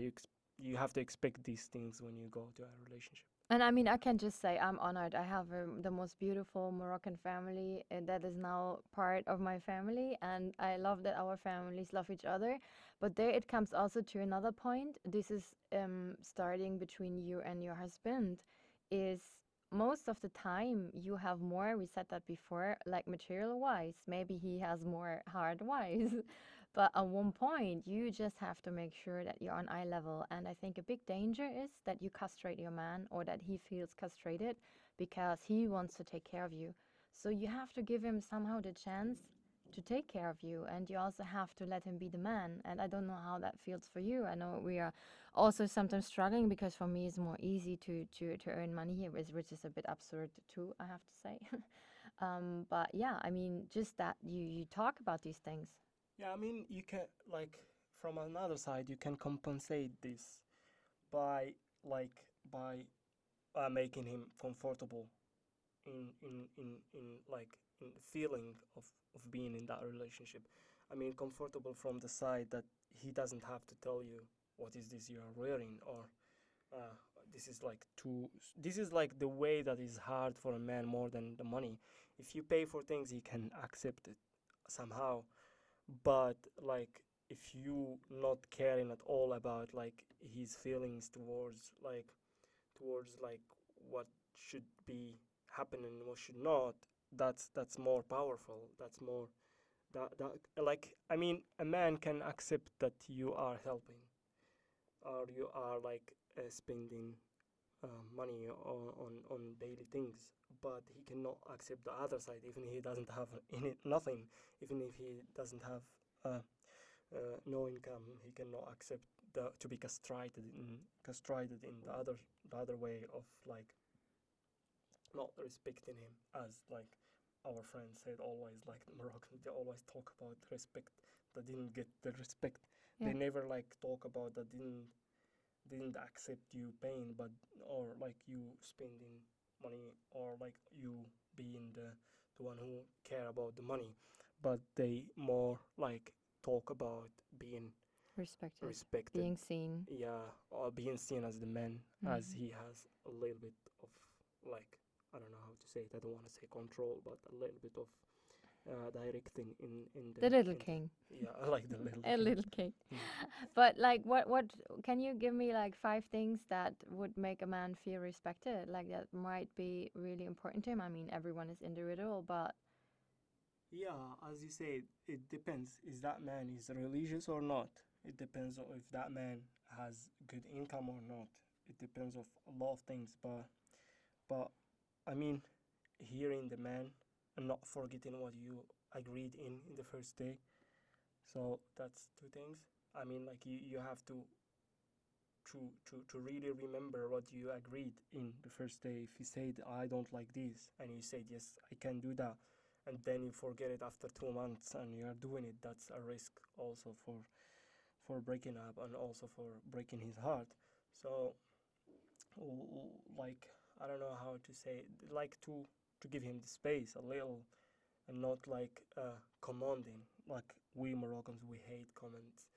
you have to expect these things when you go to a relationship. And I mean, I can just say I'm honored. I have the most beautiful Moroccan family that is now part of my family, and I love that our families love each other. But there it comes also to another point. This is starting between you and your husband. Is most of the time you have more, we said that before, like material wise. Maybe he has more heart wise. But at one point, you just have to make sure that you're on eye level. And I think a big danger is that you castrate your man or that he feels castrated because he wants to take care of you. So you have to give him somehow the chance to take care of you. And you also have to let him be the man. And I don't know how that feels for you. I know we are also sometimes struggling because for me it's more easy to earn money here, which is a bit absurd too, I have to say. But yeah, I mean, just that you talk about these things. Yeah, I mean, you can like from another side, you can compensate this by like by making him comfortable in like in the feeling of being in that relationship. I mean, comfortable from the side that he doesn't have to tell you what is this you are wearing or uh, this is like too. This is like the way that is hard for a man more than the money. If you pay for things, he can accept it somehow, but like if you not caring at all about like his feelings towards like what should be happening and what should not, that's more powerful. That's more that like I mean a man can accept that you are helping or you are like spending money on daily things, but he cannot accept the other side even if he doesn't have in it nothing, even if he doesn't have uh, no income. He cannot accept to be castrated in the other way of like not respecting him as like our friends said always like the Moroccans they always talk about respect that didn't get the respect. Yeah. They never like talk about that didn't accept you paying but or like you spending money or like you being the one who care about the money, but they more like talk about being Respected, respected, being seen. yeah, or being seen as the man, as Mhm. he has a little bit of like I don't know how to say it. I don't want to say control, but a little bit of directing The little in king. the yeah, I like the little A king. little king. Mm. But like what can you give me like five things that would make a man feel respected? Like that might be really important to him. I mean, everyone is individual, but Yeah, as you said, it depends. Is that man is religious or not? It depends on if that man has good income or not. It depends of a lot of things, but I mean, hearing the man and not forgetting what you agreed in the first day. So that's two things. I mean, like you have to really remember what you agreed in the first day. If you said I don't like this and you said yes I can do that, and then you forget it after 2 months and you are doing it, that's a risk also for breaking up and also for breaking his heart. So like I don't know how to say it, like to give him the space a little and not like commanding. Like we Moroccans, we hate comments.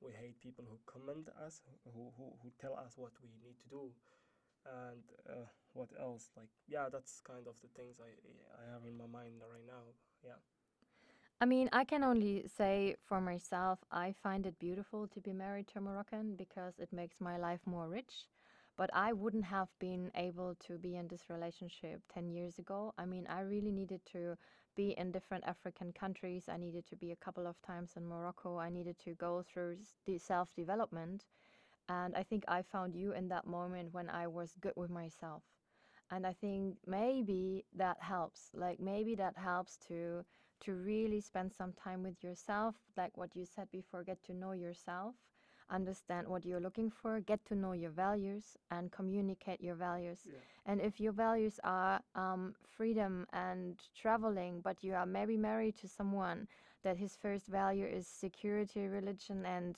We hate people who comment us, who tell us what we need to do, and what else. Like yeah, that's kind of the things I have in my mind right now. Yeah. I mean, I can only say for myself, I find it beautiful to be married to a Moroccan because it makes my life more rich. But I wouldn't have been able to be in this relationship 10 years ago. I mean, I really needed to be in different African countries. I needed to be a couple of times in Morocco. I needed to go through the self development. And I think I found you in that moment when I was good with myself. And I think maybe that helps. Like maybe that helps to really spend some time with yourself, like what you said before, get to know yourself. understand what you're looking for, get to know your values, and communicate your values. Yeah. And if your values are freedom and traveling, but you are maybe married to someone that his first value is security, religion, and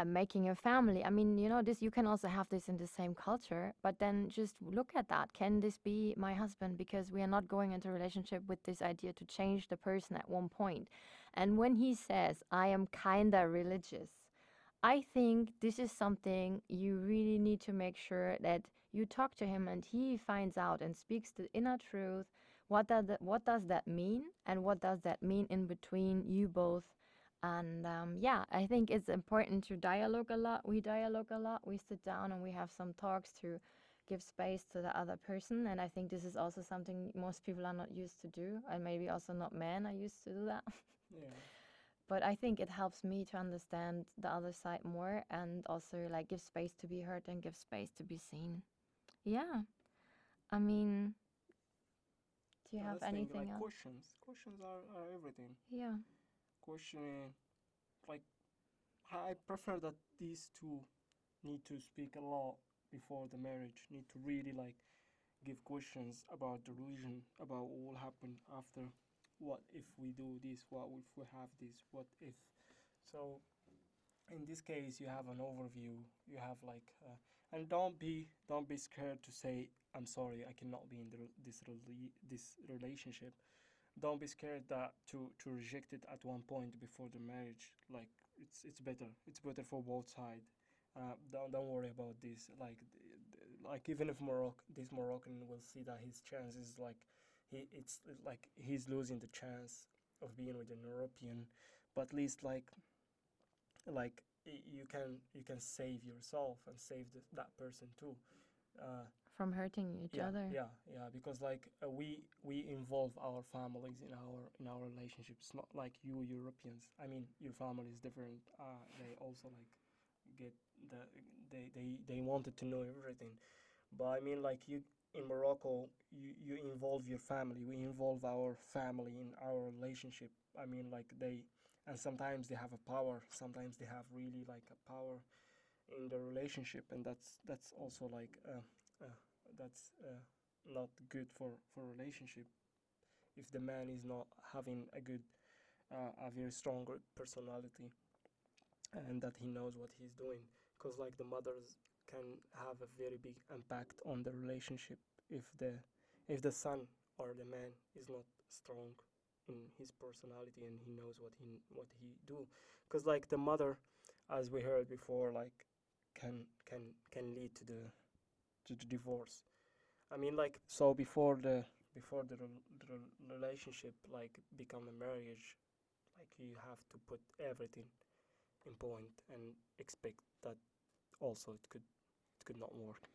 making a family. I mean, you know, this you can also have this in the same culture, but then just look at that. Can this be my husband? Because we are not going into a relationship with this idea to change the person at one point. And when he says, I am kinda religious, I think this is something you really need to make sure that you talk to him and he finds out and speaks the inner truth. What does that mean? And what does that mean in between you both? And yeah, I think it's important to dialogue a lot. We dialogue a lot. We sit down and we have some talks to give space to the other person. And I think this is also something most people are not used to do. And maybe also not men are used to do that. Yeah. But I think it helps me to understand the other side more and also like give space to be heard and give space to be seen. Yeah. I mean, do you Yeah, have that's the thing. anything Like else? questions are everything. Yeah. Questioning, like I prefer that these two need to speak a lot before the marriage. Need to really like give questions about the religion, about what will happen after. What if we do this? What if we have this? What if? So in this case, you have an overview. You have like, and don't be scared to say I'm sorry. I cannot be in this relationship. Don't be scared that to reject it at one point before the marriage. Like it's better. It's better for both sides. Don't worry about this. Like even if this Moroccan will see that his chances like it's like he's losing the chance of being with an European, but at least you can save yourself and save that person too. Uh, From hurting each yeah, other. yeah, yeah. Because like we involve our families in our relationships. Not like you Europeans. I mean, your family is different. They also like get the they wanted to know everything. But I mean, like you in Morocco, you involve your family. We involve our family in our relationship. I mean, like and sometimes they have a power. Sometimes they have really like a power in the relationship, and that's also like that's not good for relationship if the man is not having a very strong personality and that he knows what he's doing, because like the mothers can have a very big impact on the relationship if the son or the man is not strong in his personality and he knows what he do, because like the mother, as we heard before, like can lead to the divorce. I mean, like, so before the relationship like become a marriage, like you have to put everything in point and expect that also it could not work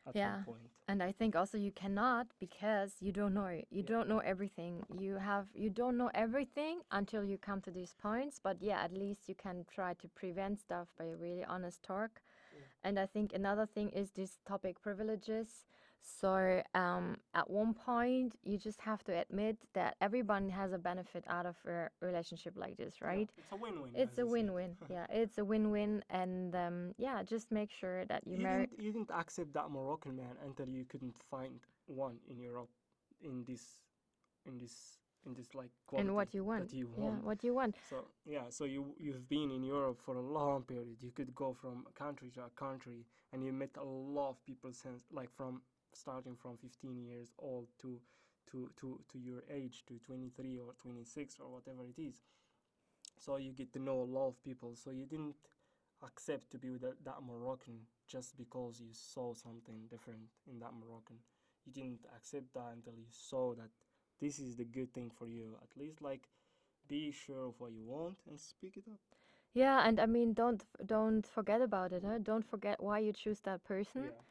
at one Yeah. point. And I think also you cannot because you don't know it. You Yeah, don't know everything. You don't know everything until you come to these points. But yeah, at least you can try to prevent stuff by a really honest talk. yeah, And I think another thing is this topic privileges. So at one point, you just have to admit that everyone has a benefit out of a relationship like this, yeah. right? It's a win-win, It's as a they said. win-win. Yeah, it's a win-win. And yeah, just make sure that you you marry. didn't you didn't accept that Moroccan man until you couldn't find one in Europe in this like And quality what you that want. you Yeah, want. what you want. So yeah, so you've been in Europe for a long period. You could go from country to country, and you met a lot of people since like from starting from 15 years old to your age to 23 or 26 or whatever it is. So you get to know a lot of people. So you didn't accept to be with that Moroccan just because you saw something different in that Moroccan. You didn't accept that until you saw that this is the good thing for you. At least like be sure of what you want and speak it up. Yeah, and I mean, don't forget about it, huh? Don't forget why you choose that person. Yeah,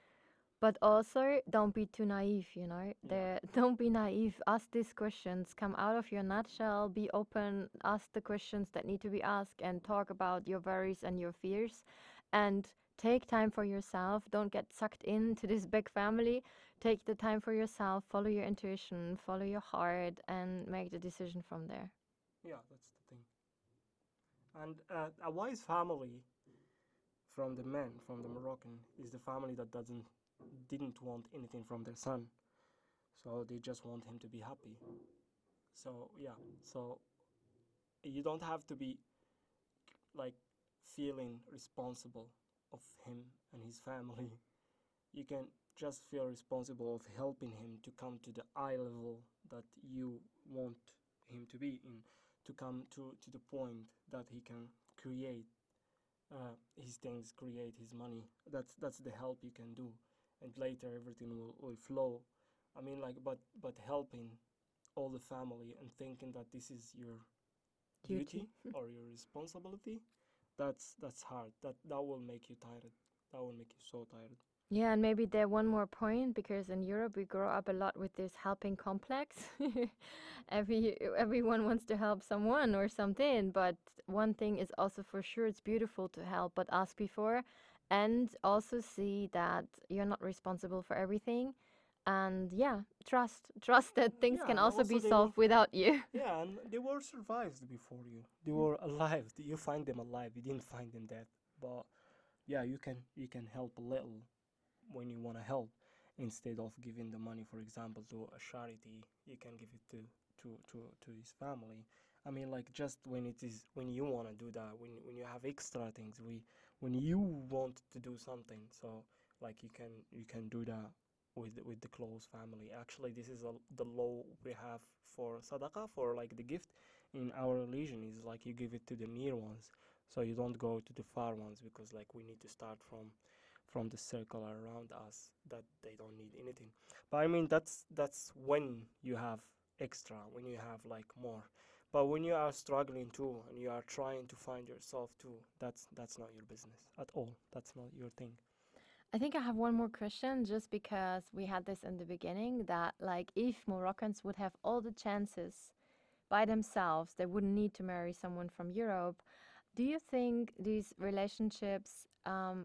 But also, don't be too naive, you know? yeah, Don't be naive. Ask these questions. Come out of your nutshell. Be open. Ask the questions that need to be asked and talk about your worries and your fears. And take time for yourself. Don't get sucked into this big family. Take the time for yourself. Follow your intuition. Follow your heart and make the decision from there. yeah. That's the thing. And a wise family from the men, from the Moroccan, is the family that didn't want anything from their son, so they just want him to be happy. So yeah, so you don't have to be like feeling responsible of him and his family. You can just feel responsible of helping him to come to the eye level that you want him to be in, to come to the point that he can create his things, create his money. That's the help you can do, and later everything will flow. I mean, like, but helping all the family and thinking that this is your Duty. duty or your responsibility, that's hard. That will make you tired. That will make you so tired. Yeah, and maybe there one more point because in Europe we grow up a lot with this helping complex. Everyone wants to help someone or something, but one thing is also for sure it's beautiful to help, but ask before and also see that you're not responsible for everything. And yeah, trust that things Yeah, can and also also be they were solved without you. yeah, and they were survived before you. They were alive. You find them alive. You didn't find them dead. But yeah, you can help a little when you want to help, instead of giving the money, for example, to a charity. You can give it to his family. I mean, like, just when it is when you want to do that, when you have extra things, when you want to do something, so like you can do that with the close family. Actually, this is the law we have for sadaqah, for like the gift in our religion, is like you give it to the near ones, so you don't go to the far ones, because like we need to start from the circle around us that they don't need anything. But I mean, that's when you have extra, when you have like more. But when you are struggling too and you are trying to find yourself too, that's not your business at all. That's not your thing. I think I have one more question just because we had this in the beginning that like if Moroccans would have all the chances by themselves, they wouldn't need to marry someone from Europe. Do you think these relationships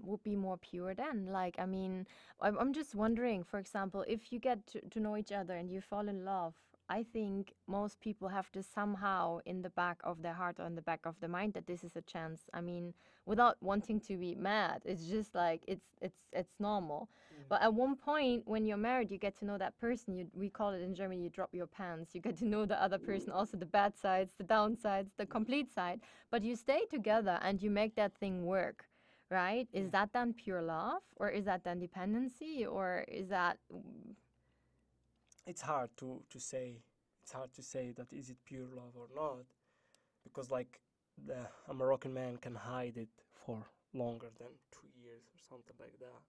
would be more pure then? Like, I mean, I'm just wondering, for example, if you get to know each other and you fall in love, I think most people have this somehow in the back of their heart or in the back of their mind that this is a chance. I mean, without wanting to be mad, it's just like it's normal. But at one point, when you're married, you get to know that person. We call it in Germany, you drop your pants. You get to know the other person, also the bad sides, the downsides, the complete side. But you stay together and you make that thing work, right? Yeah. Is that then pure love, or is that then dependency, or is that It's hard to say. It's hard to say that is it pure love or not, because like a Moroccan man can hide it for longer than 2 years or something like that.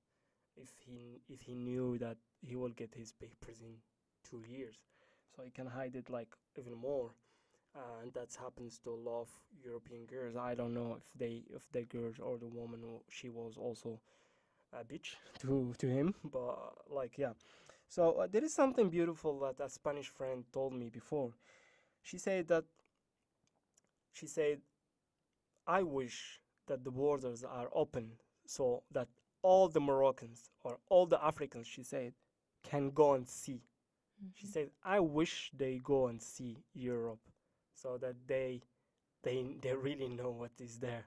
If he knew that he will get his papers in 2 years, so he can hide it like even more. And that happens to a lot of European girls. I don't know if the girls or the woman, she was also a bitch to him, but like, yeah. So there is something beautiful that a Spanish friend told me before. She said that she said, I wish that the borders are open so that all the Moroccans or all the Africans, she said, can go and see. She Mhm. said, I wish they go and see Europe so that they really know what is there,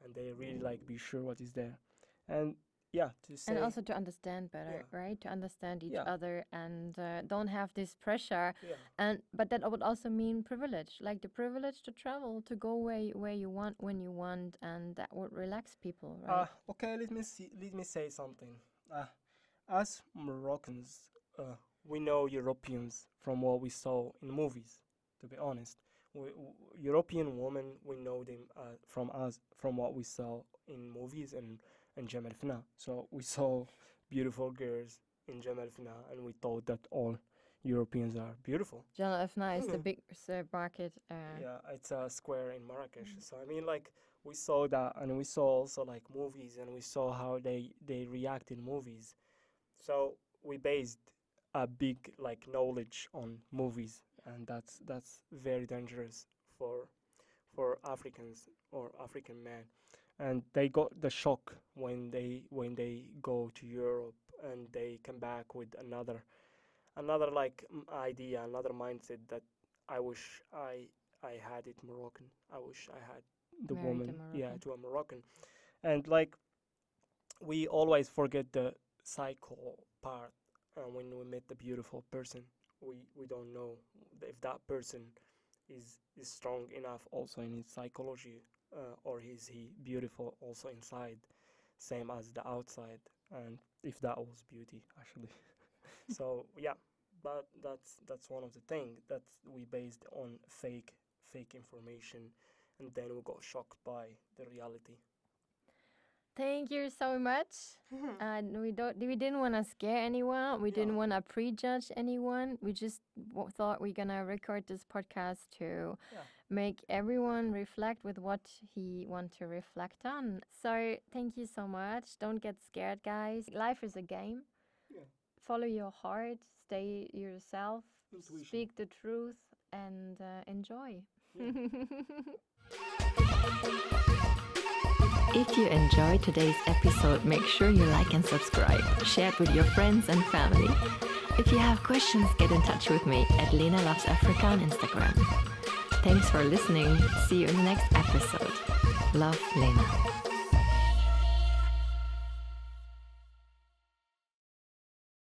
and they really like be sure what is there. And yeah, to And say, also to understand better, yeah, right? To understand each yeah, other and don't have this pressure. yeah. And but that would also mean privilege, like the privilege to travel, to go where you want, when you want, and that would relax people, right? Okay, let me say something. Uh, as Moroccans, we know Europeans from what we saw in movies. To be honest, European women, we know them from us, from what we saw in movies and Jamal Fna. So we saw beautiful girls in Jamal Fna, and we thought that all Europeans are beautiful. Jala Fna is the big market. Yeah, it's a square in Marrakesh. So I mean, like, we saw that, and we saw also like movies, and we saw how they react in movies. So we based a big like knowledge on movies, and that's very dangerous for for Africans or African men. And they got the shock when they go to Europe and they come back with another like idea, another mindset that I wish I had it Moroccan. I wish I had the Married a woman, yeah, Moroccan. to a Moroccan. And like, we always forget the psycho part. When we meet the beautiful person, we don't know if that person is strong enough also in his psychology, or is he beautiful also inside, same as the outside, and if that was beauty actually. So yeah, but that's one of the things that we based on fake information, and then we got shocked by the reality. Thank you so much. And we didn't want to scare anyone. We didn't Yeah. want to prejudge anyone. We just thought we're gonna record this podcast to Yeah. make everyone reflect with what he want to reflect on. So thank you so much. Don't get scared, guys. Life is a game. Yeah. Follow your heart. Stay yourself. Intuition. Speak the truth and enjoy. Yeah. If you enjoyed today's episode, make sure you like and subscribe. Share it with your friends and family. If you have questions, get in touch with me at Lena Loves Africa on Instagram. Thanks for listening. See you in the next episode. Love, Lena.